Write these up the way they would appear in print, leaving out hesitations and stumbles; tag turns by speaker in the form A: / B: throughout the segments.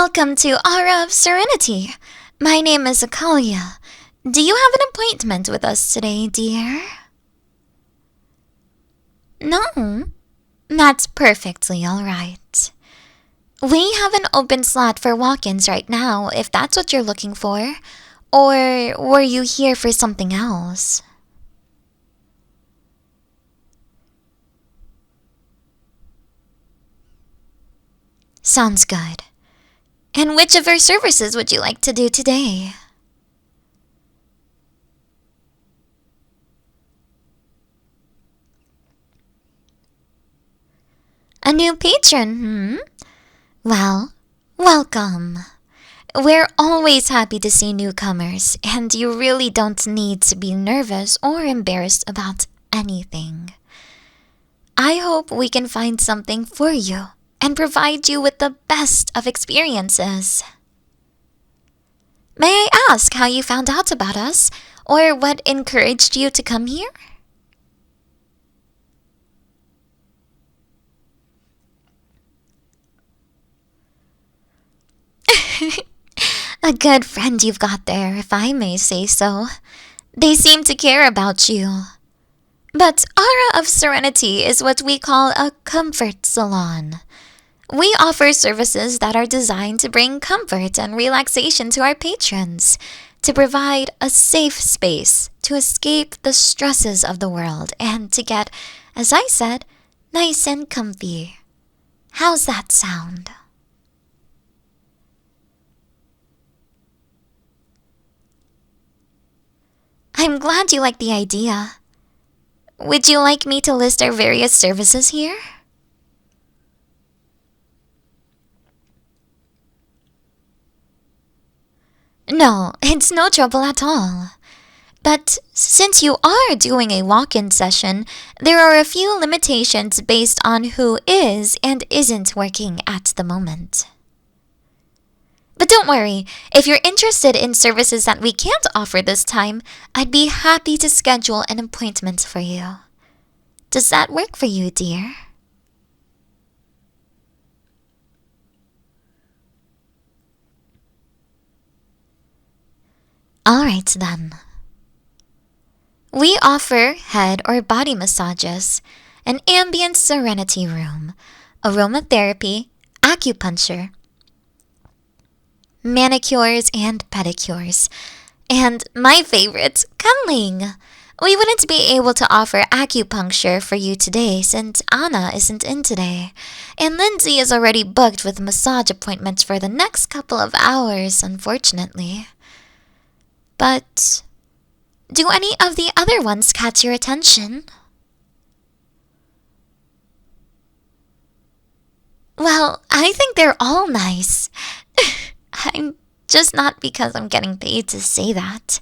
A: Welcome to Aura of Serenity. My name is Akalia. Do you have an appointment with us today, dear? No? That's perfectly alright. We have an open slot for walk-ins right now, if that's what you're looking for. Or were you here for something else? Sounds good. And which of our services would you like to do today? A new patron, Well, welcome. We're always happy to see newcomers, and you really don't need to be nervous or embarrassed about anything. I hope we can find something for you and provide you with the best of experiences. May I ask how you found out about us, or what encouraged you to come here? A good friend you've got there, if I may say so. They seem to care about you. But Aura of Serenity is what we call a comfort salon. We offer services that are designed to bring comfort and relaxation to our patrons, to provide a safe space to escape the stresses of the world and to get, as I said, nice and comfy. How's that sound? I'm glad you like the idea. Would you like me to list our various services here? No, it's no trouble at all. But since you are doing a walk-in session, there are a few limitations based on who is and isn't working at the moment. But don't worry, if you're interested in services that we can't offer this time, I'd be happy to schedule an appointment for you. Does that work for you, dear? Alright then. We offer head or body massages, an ambient serenity room, aromatherapy, acupuncture, manicures and pedicures, and my favorite, cuddling. We wouldn't be able to offer acupuncture for you today since Anna isn't in today, and Lindsay is already booked with massage appointments for the next couple of hours, unfortunately. But do any of the other ones catch your attention? Well, I think they're all nice. I'm just not because I'm getting paid to say that.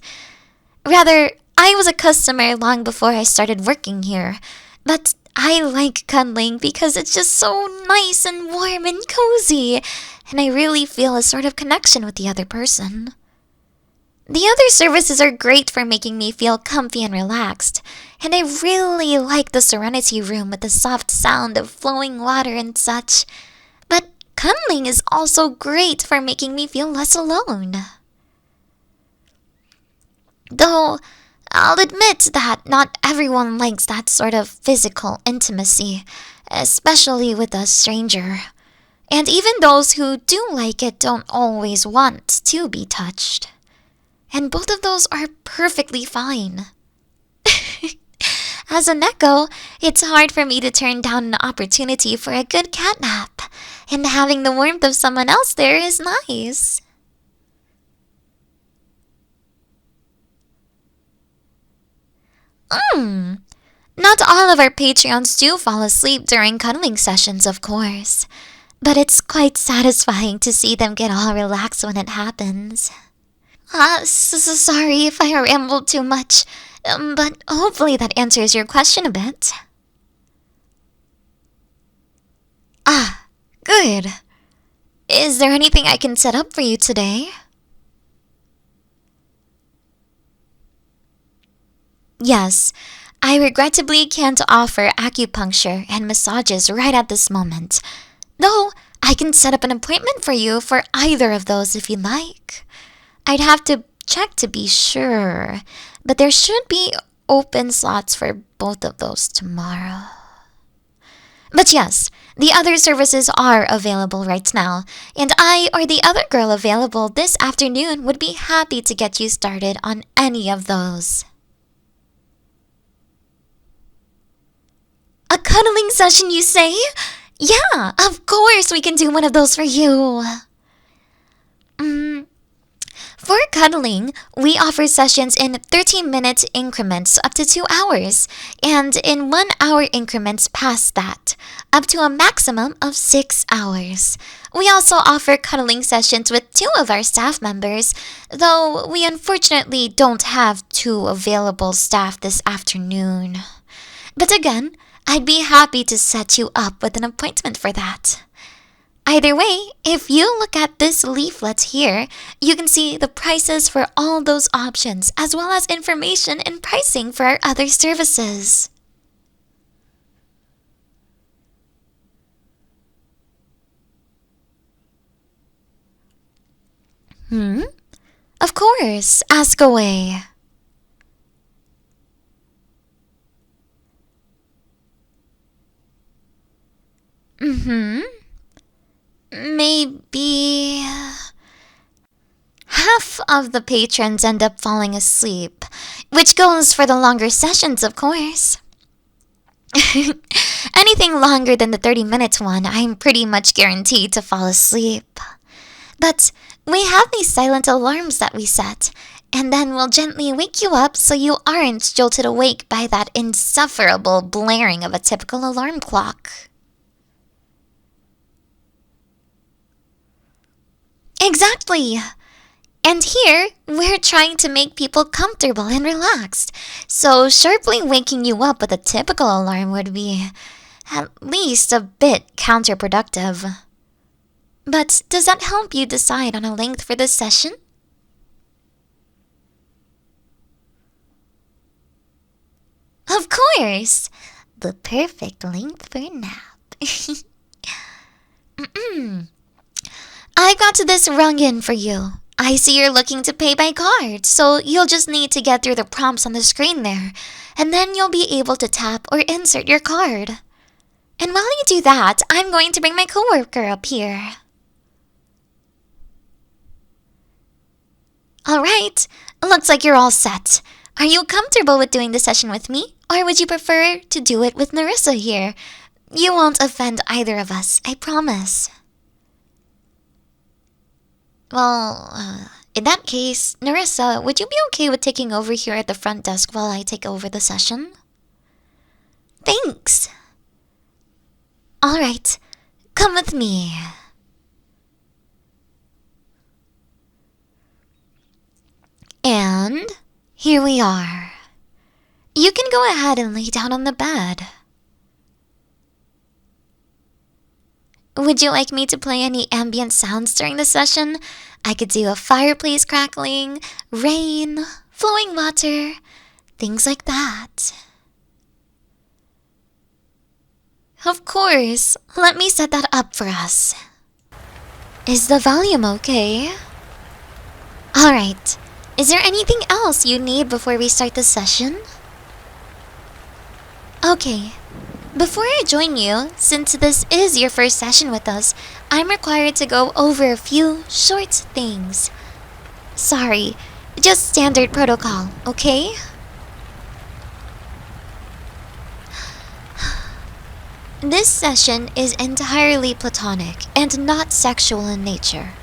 A: Rather, I was a customer long before I started working here, but I like cuddling because it's just so nice and warm and cozy, and I really feel a sort of connection with the other person. The other services are great for making me feel comfy and relaxed, and I really like the serenity room with the soft sound of flowing water and such. But cuddling is also great for making me feel less alone. Though, I'll admit that not everyone likes that sort of physical intimacy, especially with a stranger. And even those who do like it don't always want to be touched. And both of those are perfectly fine. As a Neko, it's hard for me to turn down an opportunity for a good catnap, and having the warmth of someone else there is nice. Not all of our Patreons do fall asleep during cuddling sessions, of course, but it's quite satisfying to see them get all relaxed when it happens. Sorry if I rambled too much, but hopefully that answers your question a bit. Good. Is there anything I can set up for you today? Yes, I regrettably can't offer acupuncture and massages right at this moment, though I can set up an appointment for you for either of those if you'd like. I'd have to check to be sure, but there should be open slots for both of those tomorrow. But yes, the other services are available right now, and I or the other girl available this afternoon would be happy to get you started on any of those. A cuddling session, you say? Yeah, of course we can do one of those for you. For cuddling, we offer sessions in 13-minute increments up to 2 hours, and in 1 hour increments past that, up to a maximum of 6 hours. We also offer cuddling sessions with 2 of our staff members, though we unfortunately don't have 2 available staff this afternoon. But again, I'd be happy to set you up with an appointment for that. Either way, if you look at this leaflet here, you can see the prices for all those options, as well as information and pricing for our other services. Of course, ask away. Maybe half of the patrons end up falling asleep, which goes for the longer sessions, of course. Anything longer than the 30-minute one, I'm pretty much guaranteed to fall asleep. But we have these silent alarms that we set, and then we'll gently wake you up so you aren't jolted awake by that insufferable blaring of a typical alarm clock. Exactly! And here, we're trying to make people comfortable and relaxed, so sharply waking you up with a typical alarm would be at least a bit counterproductive. But does that help you decide on a length for this session? Of course! The perfect length for a nap. I've got this rung in for you. I see you're looking to pay by card, so you'll just need to get through the prompts on the screen there, and then you'll be able to tap or insert your card. And while you do that, I'm going to bring my coworker up here. Alright, looks like you're all set. Are you comfortable with doing the session with me, or would you prefer to do it with Narissa here? You won't offend either of us, I promise. Well, in that case, Narissa, would you be okay with taking over here at the front desk while I take over the session? Thanks! Alright, come with me. And here we are. You can go ahead and lay down on the bed. Would you like me to play any ambient sounds during the session? I could do a fireplace crackling, rain, flowing water, things like that. Of course, let me set that up for us. Is the volume okay? Alright, is there anything else you need before we start the session? Okay. Before I join you, since this is your first session with us, I'm required to go over a few short things. Sorry, just standard protocol, okay? This session is entirely platonic and not sexual in nature.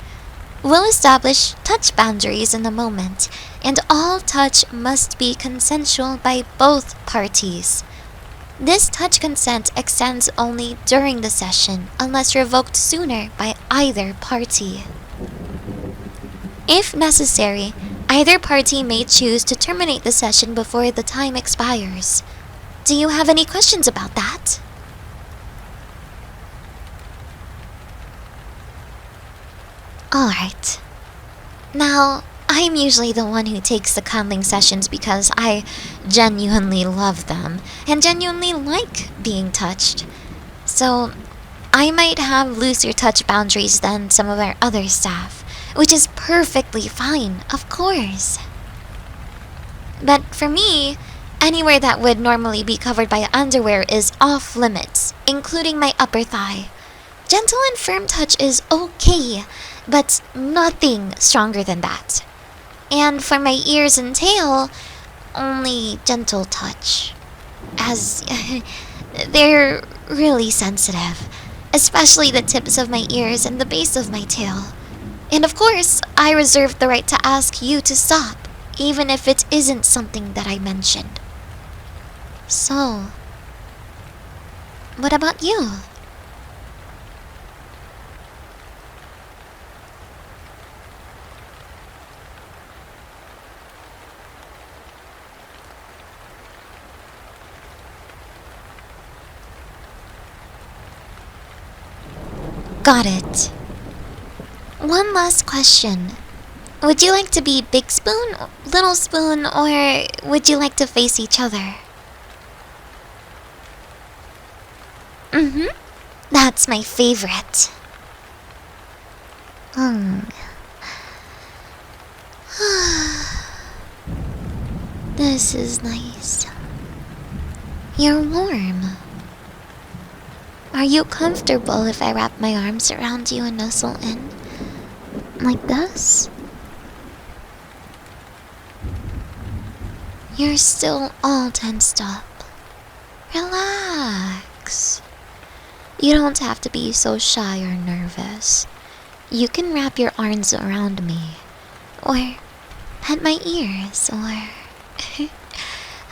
A: We'll establish touch boundaries in a moment, and all touch must be consensual by both parties. This touch consent extends only during the session unless revoked sooner by either party. If necessary, either party may choose to terminate the session before the time expires. Do you have any questions about that? Alright. Now, I'm usually the one who takes the cuddling sessions because I genuinely love them and genuinely like being touched. So, I might have looser touch boundaries than some of our other staff, which is perfectly fine, of course. But for me, anywhere that would normally be covered by underwear is off limits, including my upper thigh. Gentle and firm touch is okay, but nothing stronger than that. And for my ears and tail, only gentle touch, as they're really sensitive, especially the tips of my ears and the base of my tail. And of course, I reserve the right to ask you to stop, even if it isn't something that I mentioned. So, what about you? Got it. One last question. Would you like to be big spoon, little spoon, or would you like to face each other? That's my favorite. This is nice. You're warm. Are you comfortable if I wrap my arms around you and nuzzle in? Like this? You're still all tensed up. Relax. You don't have to be so shy or nervous. You can wrap your arms around me, or at my ears, or...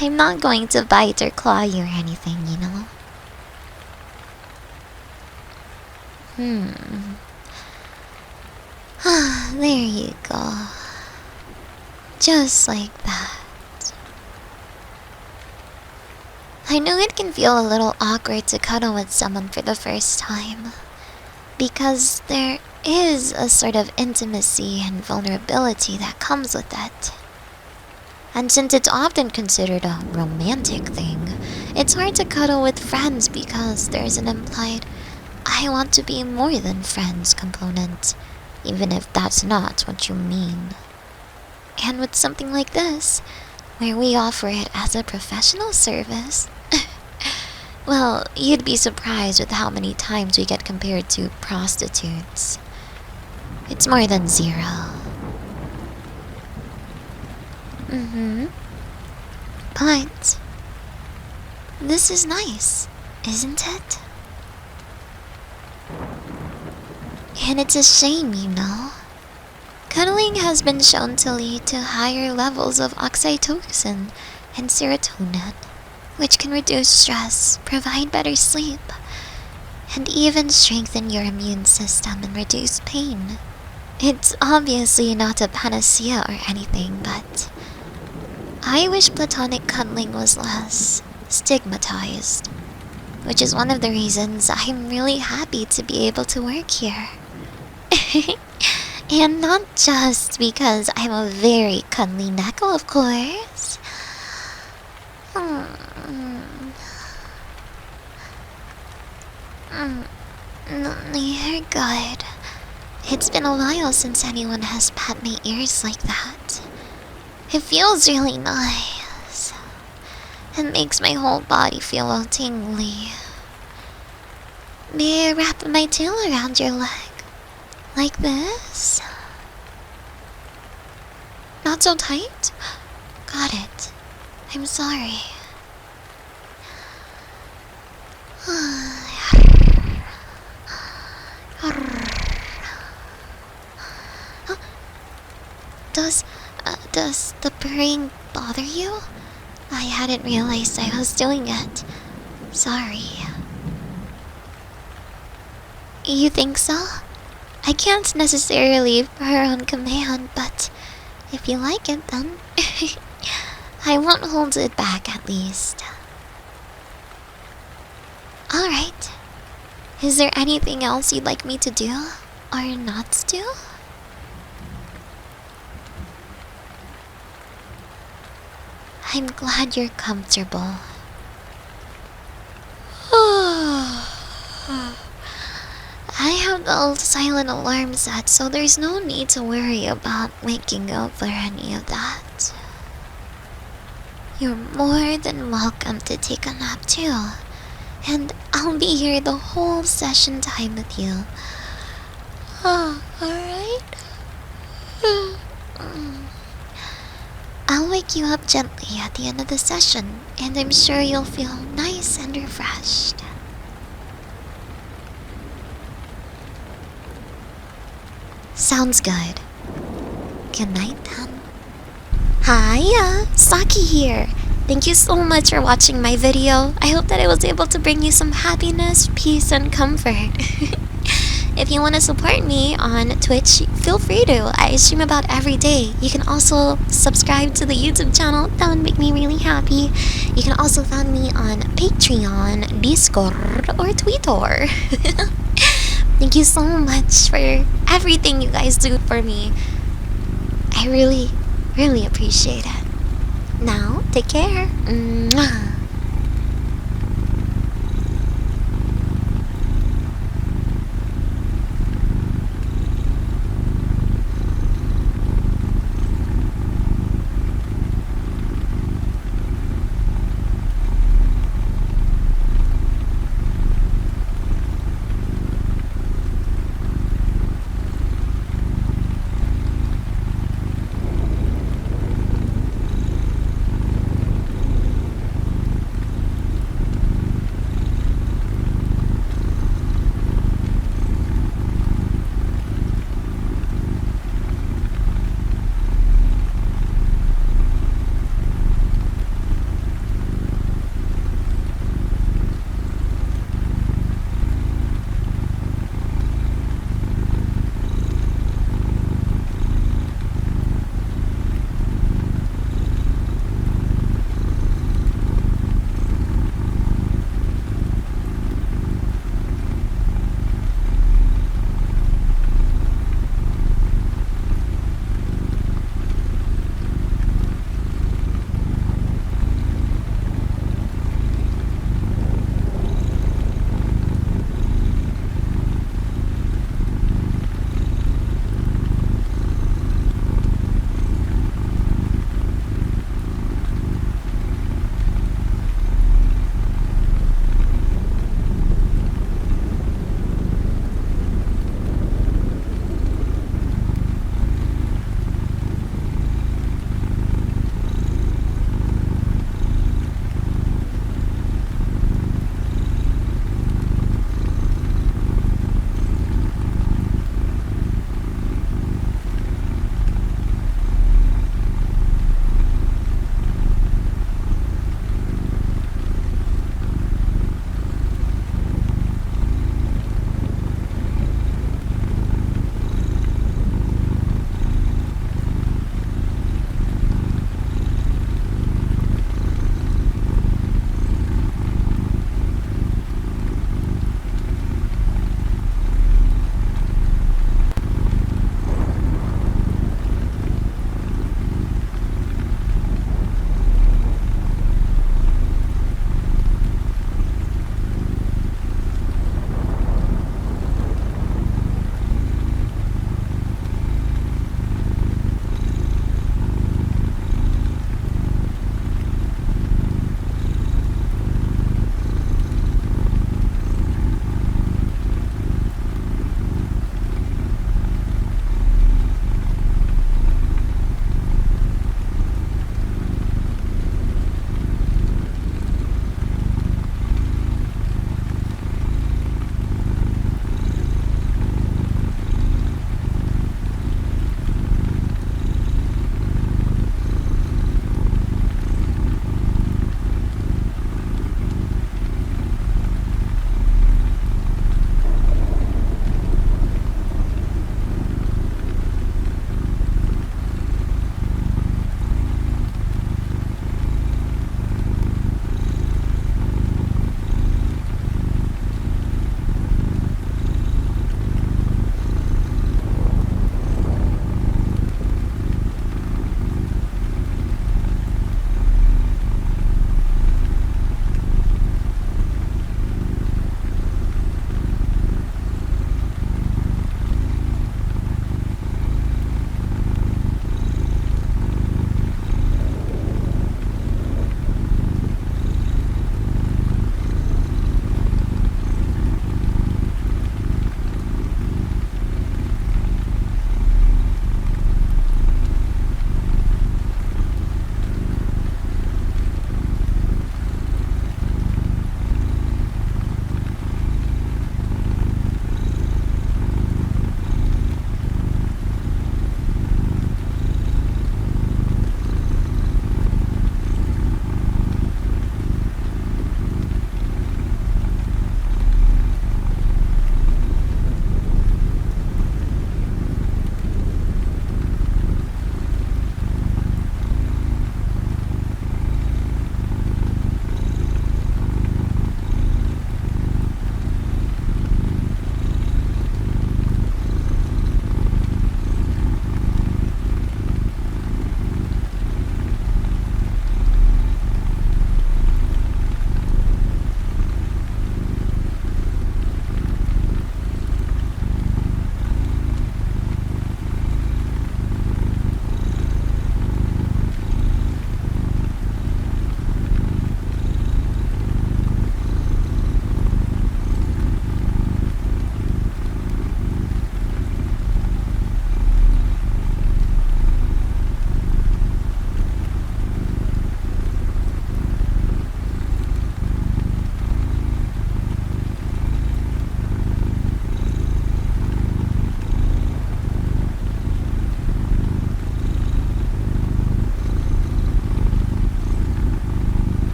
A: I'm not going to bite or claw you or anything, you know? There you go. Just like that. I know it can feel a little awkward to cuddle with someone for the first time, because there is a sort of intimacy and vulnerability that comes with it. And since it's often considered a romantic thing, it's hard to cuddle with friends because there's an implied I want to be more than friends component, even if that's not what you mean. And with something like this, where we offer it as a professional service, well, you'd be surprised with how many times we get compared to prostitutes. It's more than zero. But this is nice, isn't it? And it's a shame, you know. Cuddling has been shown to lead to higher levels of oxytocin and serotonin, which can reduce stress, provide better sleep, and even strengthen your immune system and reduce pain. It's obviously not a panacea or anything, but I wish platonic cuddling was less stigmatized, which is one of the reasons I'm really happy to be able to work here. And not just because I'm a very cuddly Neko, of course. You're good. It's been a while since anyone has pat my ears like that. It feels really nice. It makes my whole body feel all tingly. May I wrap my tail around your leg? Like this? Not so tight? Got it. I'm sorry. Does the purring bother you? I hadn't realized I was doing it. Sorry. You think so? I can't necessarily purr on command, but if you like it, then I won't hold it back, at least. Alright. Is there anything else you'd like me to do? Or not do? I'm glad you're comfortable. I have the silent alarm set, so there's no need to worry about waking up or any of that. You're more than welcome to take a nap too, and I'll be here the whole session time with you. Alright? I'll wake you up gently at the end of the session, and I'm sure you'll feel nice and refreshed. Sounds good. Good night then. Hiya, Saki here. Thank you so much for watching my video. I hope that I was able to bring you some happiness, peace, and comfort. If you want to support me on Twitch, feel free to. I stream about every day. You can also subscribe to the YouTube channel. That would make me really happy. You can also find me on Patreon, Discord, or Twitter. Thank you so much for everything you guys do for me. I really, really appreciate it. Now, take care. Mwah.